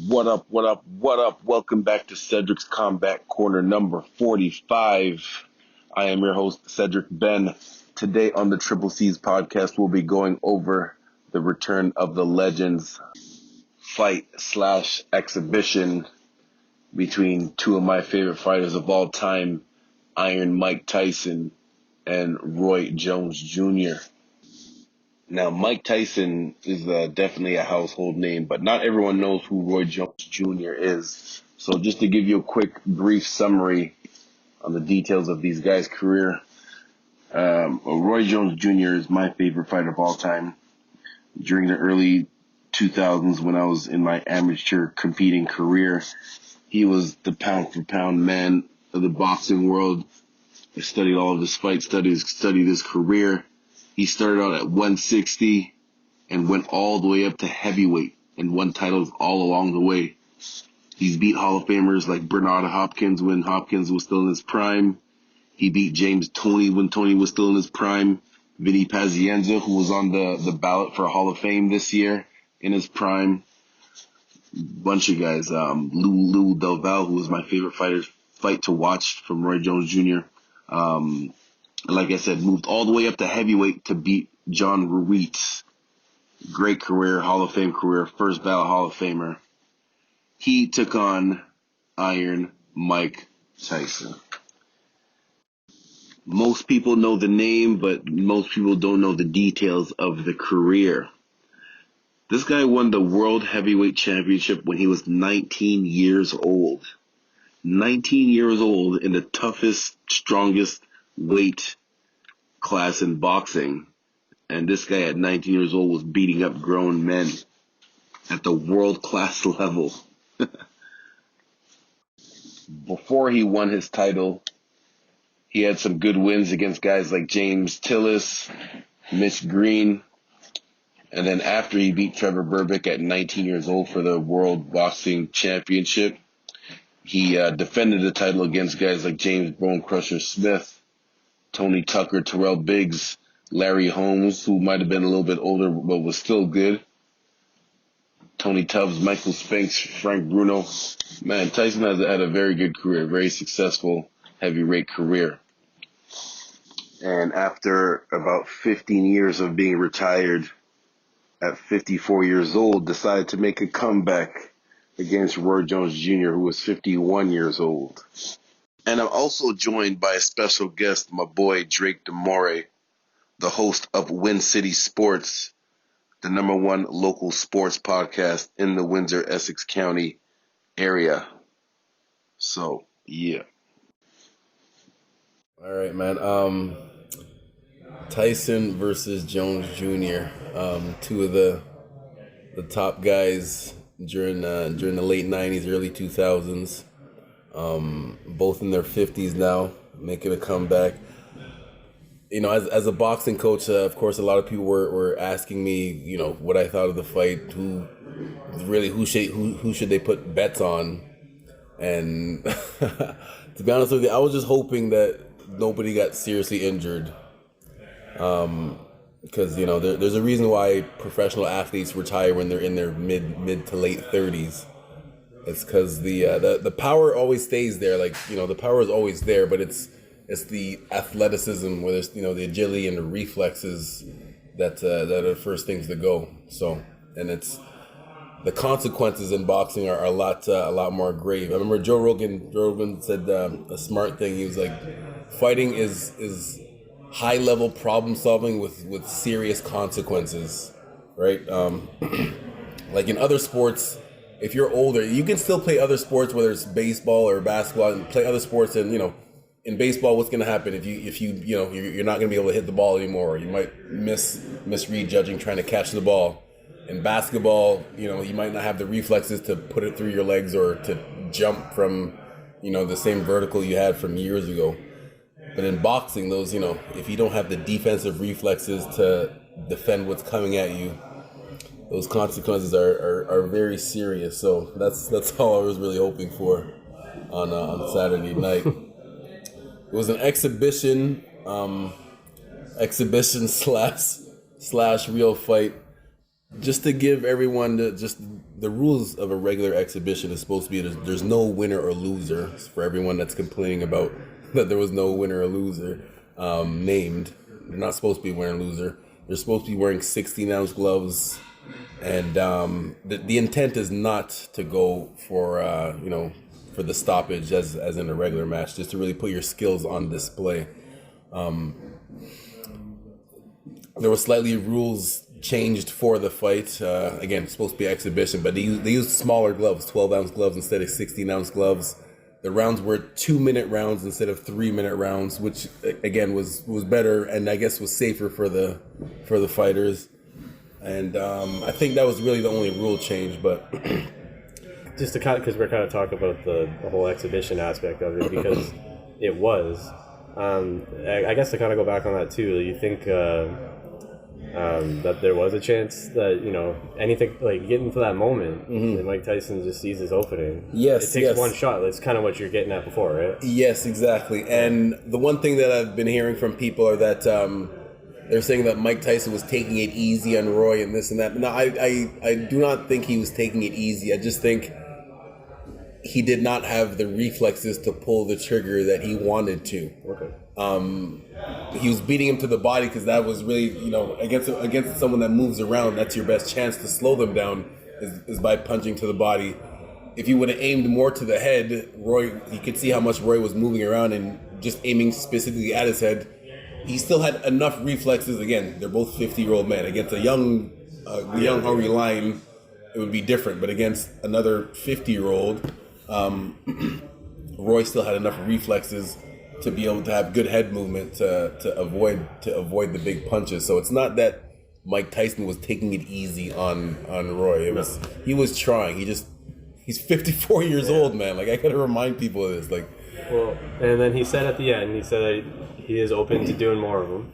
What up, what up, what up? Welcome back to Cedric's Combat Corner number 45. I am your host, Cedric Ben. Today on the Triple C's podcast, we'll be going over the return of the Legends fight/exhibition between two of my favorite fighters of all time, Iron Mike Tyson and Roy Jones Jr. Now, Mike Tyson is definitely a household name, but not everyone knows who Roy Jones Jr. is. So just to give you a quick, brief summary on the details of these guys' career, Roy Jones Jr. is my favorite fighter of all time. During the early 2000s, when I was in my amateur competing career, he was the pound-for-pound man of the boxing world. I studied all of his fight studies, studied his career. He started out at 160 and went all the way up to heavyweight and won titles all along the way. He's beat Hall of Famers like Bernard Hopkins when Hopkins was still in his prime. He beat James Toney when Toney was still in his prime. Vinny Pazienza, who was on the ballot for Hall of Fame this year, in his prime. Bunch of guys. Lou Del Val, who was my favorite fight to watch from Roy Jones Jr. Like I said, moved all the way up to heavyweight to beat John Ruiz. Great career, Hall of Fame career, first ballot Hall of Famer. He took on Iron Mike Tyson. Most people know the name, but most people don't know the details of the career. This guy won the World Heavyweight Championship when he was 19 years old. 19 years old in the toughest, strongest weight class in boxing, and this guy at 19 years old was beating up grown men at the world class level. Before he won his title, he had some good wins against guys like James Tillis, Mitch Green, and then after he beat Trevor Berbick at 19 years old for the World Boxing Championship, he defended the title against guys like James Bone Crusher Smith, Tony Tucker, Terrell Biggs, Larry Holmes, who might have been a little bit older but was still good, Tony Tubbs, Michael Spinks, Frank Bruno. Man, Tyson has had a very good career, very successful heavyweight career. And after about 15 years of being retired at 54 years old, decided to make a comeback against Roy Jones Jr., who was 51 years old. And I'm also joined by a special guest, my boy Drake DeMore, the host of Win City Sports, the #1 local sports podcast in the Windsor, Essex County area. So, yeah. All right, man. Tyson versus Jones Jr. Two of the top guys during the late '90s, early 2000s. Both in their 50s now, making a comeback. You know, as a boxing coach, of course, a lot of people were asking me, you know, what I thought of the fight, who should they put bets on, and to be honest with you, I was just hoping that nobody got seriously injured, because you know there's a reason why professional athletes retire when they're in their mid to late 30s. It's because the power always stays there. Like, you know, the power is always there, but it's the athleticism, whether it's, you know, the agility and the reflexes that are the first things to go. So, and it's the consequences in boxing are a lot more grave. I remember Joe Rogan said a smart thing. He was like, fighting is high level problem solving with serious consequences, right? Like in other sports, if you're older, you can still play other sports, whether it's baseball or basketball, and play other sports. And, you know, in baseball, what's going to happen if you know, you're not going to be able to hit the ball anymore, or you might misread judging trying to catch the ball. In basketball, you know, you might not have the reflexes to put it through your legs or to jump from, you know, the same vertical you had from years ago. But in boxing, those, you know, if you don't have the defensive reflexes to defend what's coming at you, those consequences are very serious. So that's all I was really hoping for on Saturday night. It was an exhibition slash real fight. Just to give everyone the rules of a regular exhibition is supposed to be there's no winner or loser. For everyone that's complaining about that there was no winner or loser named, they're not supposed to be wearing loser. They're supposed to be wearing 16-ounce gloves, and the intent is not to go for for the stoppage as in a regular match, just to really put your skills on display. There were slightly rules changed for the fight. Again, it's supposed to be exhibition, but they used smaller gloves, 12-ounce gloves instead of 16-ounce gloves. The rounds were 2-minute rounds instead of 3-minute rounds, which again was better and I guess was safer for the fighters. And I think that was really the only rule change. But just to because we're kind of talking about the whole exhibition aspect of it, because it was. I guess to kind of go back on that too. You think that there was a chance that anything like getting to that moment, and Mike Tyson just sees his opening. Yes, it takes one shot. That's kind of what you're getting at before, right? Yes, exactly. And the one thing that I've been hearing from people are that they're saying that Mike Tyson was taking it easy on Roy and this and that. No, I do not think he was taking it easy. I just think he did not have the reflexes to pull the trigger that he wanted to. Okay. He was beating him to the body because that was really, against someone that moves around, that's your best chance to slow them down is by punching to the body. If you would have aimed more to the head, Roy, you could see how much Roy was moving around and just aiming specifically at his head. He still had enough reflexes. Again, they're both 50-year-old men. Against a young hungry lion, it would be different. But against another 50-year-old, Roy still had enough reflexes to be able to have good head movement to avoid the big punches. So it's not that Mike Tyson was taking it easy on Roy. He was trying. He's 54 years old, man. Like, I gotta remind people of this. Like, well, and then he said at the end, he said that he is open to doing more of them.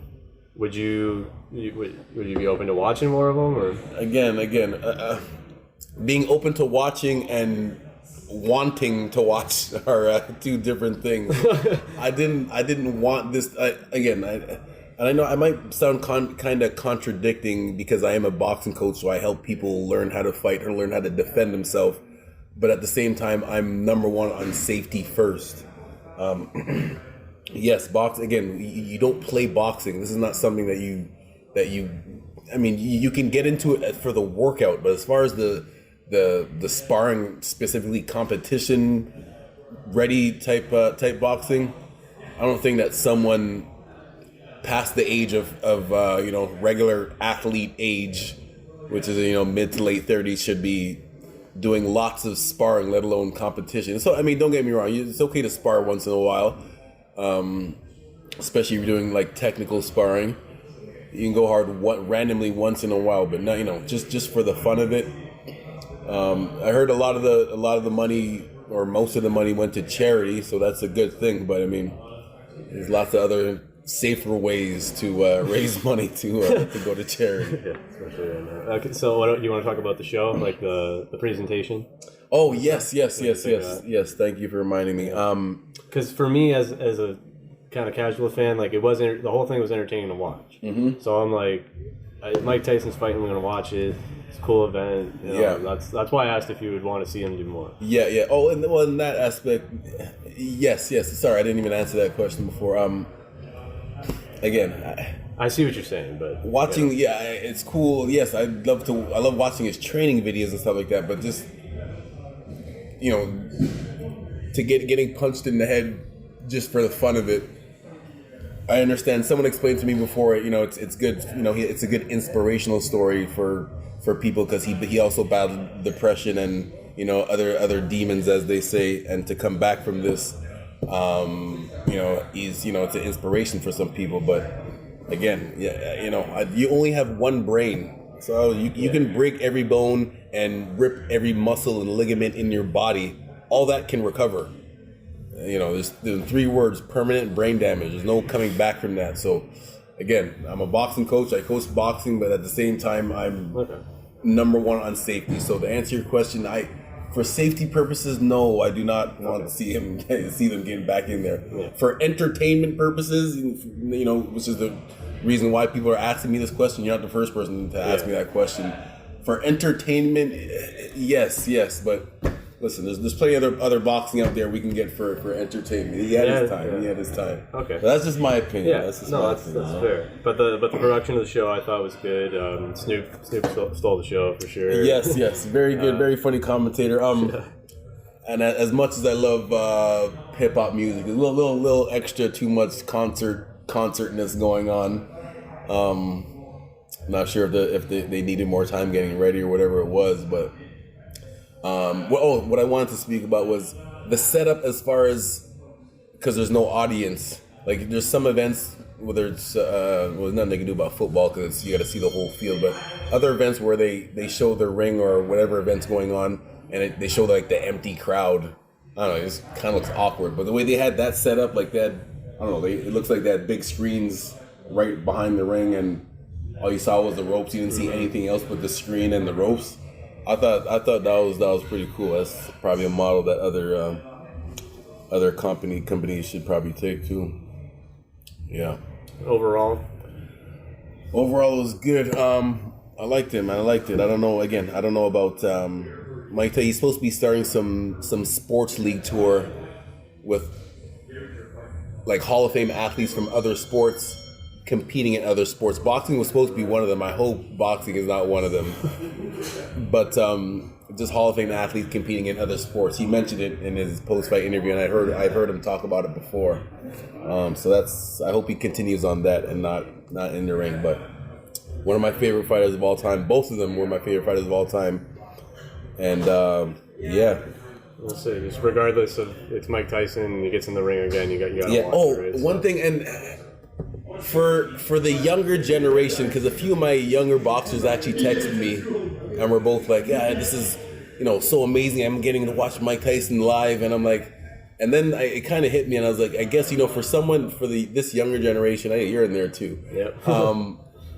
Would you be open to watching more of them, or again, being open to watching and wanting to watch are two different things. I didn't want this. And I know I might sound kind of contradicting because I am a boxing coach, so I help people learn how to fight and learn how to defend themselves. But at the same time, I'm number one on safety first. Yes, box again. You don't play boxing. This is not something that you. I mean, you can get into it for the workout, but as far as the sparring, specifically competition ready type boxing, I don't think that someone past the age of regular athlete age, which is mid to late 30s, should be doing lots of sparring, let alone competition. So I mean, don't get me wrong, it's okay to spar once in a while, especially if you're doing like technical sparring. You can go hard randomly once in a while, but not just for the fun of it. I heard a lot of the money, or most of the money, went to charity, so that's a good thing. But I mean, there's lots of other safer ways to raise money to go to charity. Yeah, especially right now. Okay, so what you want to talk about the show, like the presentation? Oh yes. Thank you for reminding me. Because for me, as a kind of casual fan, like the whole thing was entertaining to watch. Mm-hmm. So I'm like, Mike Tyson's fighting, I'm gonna watch it. It's a cool event. Yeah. That's why I asked if you would want to see him do more. Yeah. Oh, and in that aspect, yes. Sorry, I didn't even answer that question before. Again, I see what you're saying, but watching, it's cool. Yes, I love watching his training videos and stuff like that. But just to getting punched in the head just for the fun of it. I understand. Someone explained to me before, it's good. It's a good inspirational story for people because he also battled depression and other demons, as they say, and to come back from this, it's an inspiration for some people. But again, you only have one brain, so you can break every bone and rip every muscle and ligament in your body. All that can recover. There's 3 words: permanent brain damage. There's no coming back from that. So, again, I'm a boxing coach. I coach boxing, but at the same time, I'm number one on safety. So, to answer your question, for safety purposes, no, I do not want to see them getting back in there. Yeah. For entertainment purposes, which is the reason why people are asking me this question. You're not the first person to ask me that question. For entertainment, yes, but listen, there's plenty of other boxing out there we can get for entertainment. He had his time. Yeah. He had his time. Okay, but that's just my opinion. Yeah, that's fair. But the production of the show I thought was good. Snoop stole the show for sure. Yes, very good, very funny commentator. And as much as I love hip hop music, a little extra too much concertness going on. Not sure if they needed more time getting ready or whatever it was, but what I wanted to speak about was the setup as far as, because there's no audience. Like there's some events, whether it's there's nothing they can do about football because you got to see the whole field, but other events where they show the ring or whatever event's going on, and they show like the empty crowd. I don't know, it just kind of looks awkward. But the way they had that set up, like that, I don't know, it looks like they had big screens right behind the ring, and all you saw was the ropes. You didn't see anything else but the screen and the ropes. I thought that was pretty cool. That's probably a model that other companies should probably take too. Yeah. Overall, it was good. I liked it, man. I liked it. I don't know. Again, I don't know about Mike. He's supposed to be starting some sports league tour with like Hall of Fame athletes from other sports competing in other sports. Boxing was supposed to be one of them. I hope boxing is not one of them. But just Hall of Fame athletes competing in other sports. He mentioned it in his post-fight interview, and I've heard him talk about it before. So I hope he continues on that and not in the ring. But one of my favorite fighters of all time. Both of them were my favorite fighters of all time. And yeah. We'll see. Just regardless of it's Mike Tyson, he gets in the ring again. You got to watch it. Right? One thing, and for the younger generation, because a few of my younger boxers actually texted me, and we're both like, yeah, this is so amazing. I'm getting to watch Mike Tyson live, and I'm like, and then it kind of hit me, and I was like, I guess for this younger generation, you're in there too. Yep.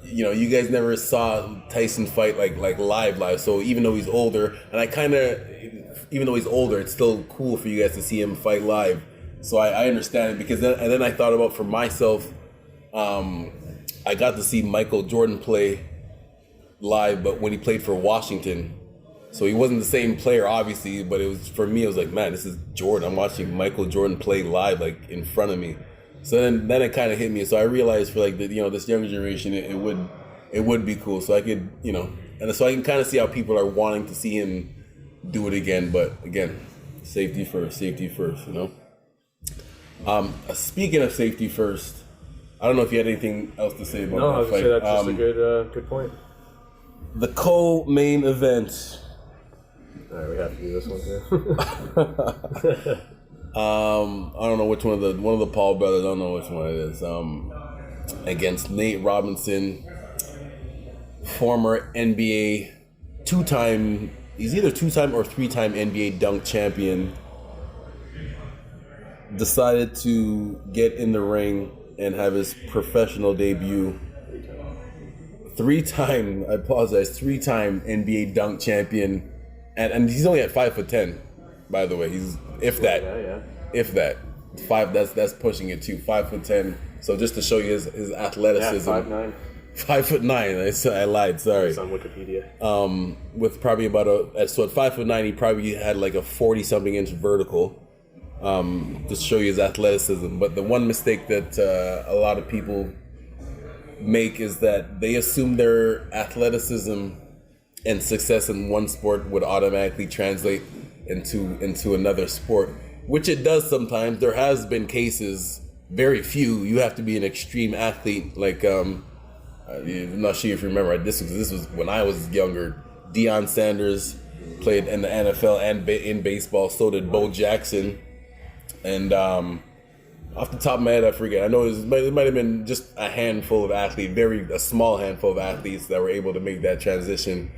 You guys never saw Tyson fight like live. So even though he's older, even though he's older, it's still cool for you guys to see him fight live. So I understand it, because then I thought about for myself. I got to see Michael Jordan play live, but when he played for Washington, so he wasn't the same player, obviously. But it was, for me, it was like, man, this is Jordan. I'm watching Michael Jordan play live, like in front of me. So then it kind of hit me. So I realized for like this younger generation, it would be cool. So I could and so I can kind of see how people are wanting to see him do it again. But again, safety first. Speaking of safety first. I don't know if you had anything else to say about that fight. No, I was going to say that's just a good point. The co-main event. All right, we have to do this one too. I don't know which one of the Paul brothers. I don't know which one it is. Against Nate Robinson, former NBA he's either 2-time or 3-time NBA dunk champion. Decided to get in the ring and have his professional debut. 3-time NBA dunk champion, and he's only at 5'10", by the way. He's if that 5. That's pushing it too. 5'10". So just to show you his athleticism. 5'9". 5'9". I lied. Sorry. It's on Wikipedia. With probably about so at 5'9", he probably had like a 40-something inch vertical. Just to show you his athleticism. But the one mistake that a lot of people make is that they assume their athleticism and success in one sport would automatically translate into another sport, which it does sometimes. There has been cases, very few. You have to be an extreme athlete. Like I'm not sure if you remember. This was when I was younger. Deion Sanders played in the NFL and in baseball. So did Bo Jackson. And off the top of my head, I forget. I know it might have been just a handful of athletes, a small handful of athletes that were able to make that transition.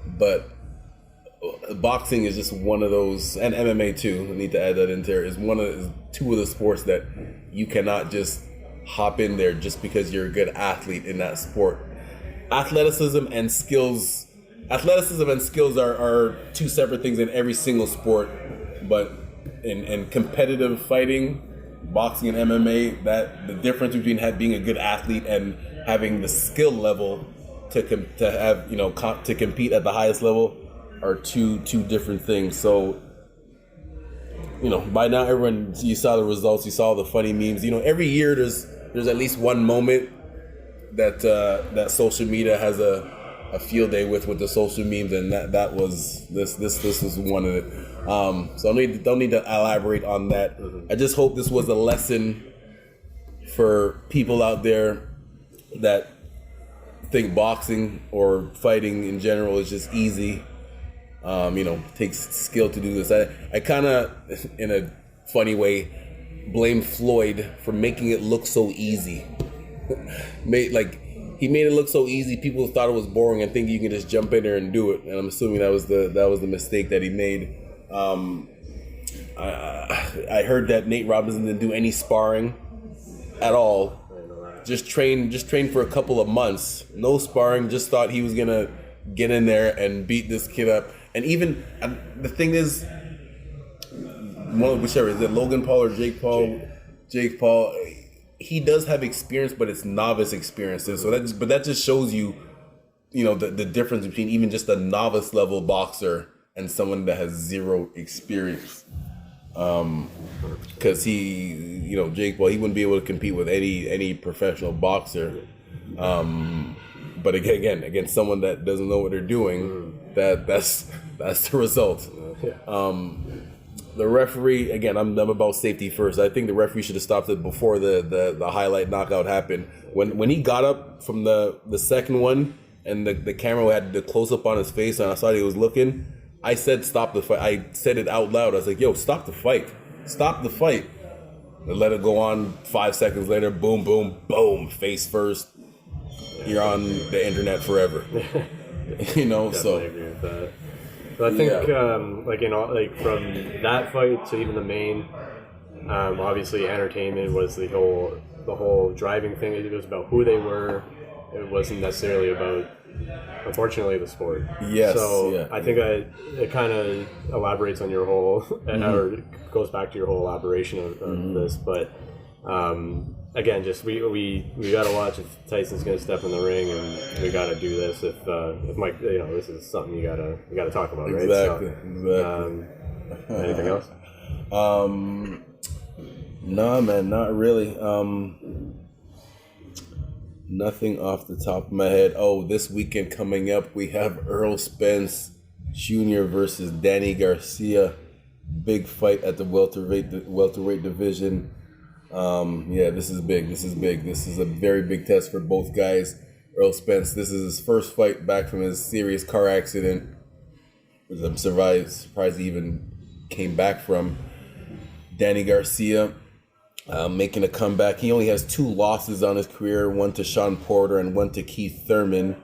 But boxing is just one of those, and MMA too. I need to add that in there. Is two of the sports that you cannot just hop in there just because you're a good athlete in that sport. Athleticism and skills are two separate things in every single sport, but in competitive fighting, boxing and MMA, that the difference between being a good athlete and having the skill level to have to compete at the highest level are two different things. So by now everyone, you saw the results, you saw the funny memes. Every year there's at least one moment that social media has a field day with the social memes, and that was this was one of it. So I don't need to elaborate on that. I just hope this was a lesson for people out there that think boxing or fighting in general is just easy. Takes skill to do this. I kind of, in a funny way, blame Floyd for making it look so easy. He made it look so easy. People thought it was boring and think you can just jump in there and do it. And I'm assuming that was the mistake that he made. I heard that Nate Robinson didn't do any sparring at all. Just trained for a couple of months. No sparring. Just thought he was gonna get in there and beat this kid up. And even the thing is, whichever, is it Logan Paul or Jake Paul? Jake Paul. He does have experience, but it's novice experiences. So that just shows you, the difference between even just a novice level boxer and someone that has zero experience. Because Jake Paul, he wouldn't be able to compete with any professional boxer. But again, against someone that doesn't know what they're doing, that's the result. The referee, again, I'm about safety first. I think the referee should have stopped it before the highlight knockout happened. When he got up from the second one and the camera had the close up on his face and I saw he was looking, I said stop the fight. I said it out loud. I was like, yo, stop the fight. Stop the fight. I let it go on. 5 seconds later, boom, boom, boom, face first. You're on the internet forever. Definitely agree with that. But I think, from that fight to even the main, obviously entertainment was the whole driving thing. It was about who they were. It wasn't necessarily about, unfortunately, the sport. Yes. So yeah. I think it kind of elaborates on your whole, or goes back to your whole elaboration of this. But again, just we got to watch if Tyson's going to step in the ring, and we got to do this. If Mike, this is something you gotta talk about, right? Exactly. Anything else? No, man, not really. Nothing off the top of my head. Oh, this weekend coming up, we have Errol Spence Jr. versus Danny Garcia. Big fight at the welterweight division. This is big. This is a very big test for both guys. Errol Spence, this is his first fight back from his serious car accident, which I'm surprised he even came back from. Danny Garcia making a comeback. He only has 2 losses on his career, one to Sean Porter and one to Keith Thurman.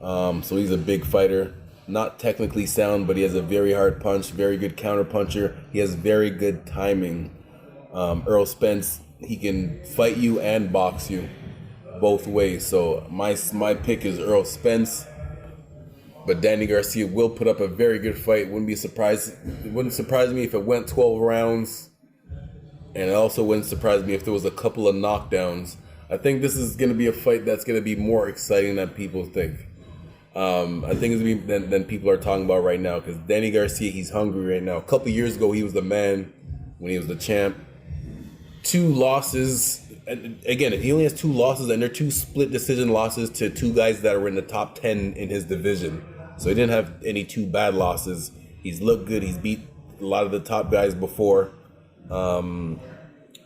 So he's a big fighter. Not technically sound, but he has a very hard punch, very good counter puncher. He has very good timing. Errol Spence, he can fight you and box you both ways. So my pick is Errol Spence. But Danny Garcia will put up a very good fight. It wouldn't surprise me if it went 12 rounds. And it also wouldn't surprise me if there was a couple of knockdowns. I think this is going to be a fight that's going to be more exciting than people think. I think it's going to be than people are talking about right now. Because Danny Garcia, he's hungry right now. A couple years ago, he was the man when he was the champ. 2 losses. And again, he only has 2 losses, and they're 2 split decision losses to 2 guys that are in the top 10 in his division. So he didn't have any 2 bad losses. He's looked good. He's beat a lot of the top guys before. And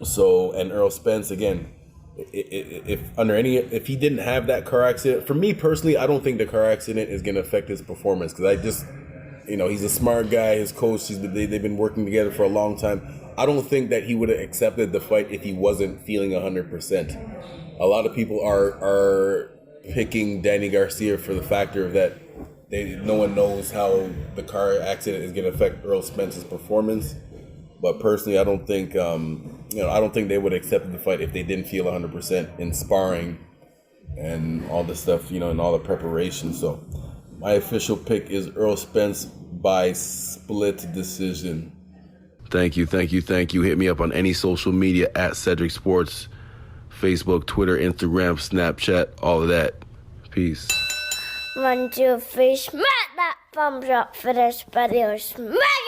Errol Spence, again, if he didn't have that car accident, for me personally, I don't think the car accident is going to affect his performance, because he's a smart guy. His coach, they've been working together for a long time. I don't think that he would have accepted the fight if he wasn't feeling 100%. A lot of people are picking Danny Garcia for the factor that no one knows how the car accident is going to affect Errol Spence's performance. But personally, I don't think they would have accepted the fight if they didn't feel 100% in sparring and all this stuff, and all the preparation. So my official pick is Errol Spence by split decision. Thank you. Hit me up on any social media at Cedric Sports, Facebook, Twitter, Instagram, Snapchat, all of that. Peace. 1, 2, 3, smack that thumbs up for this video. Smack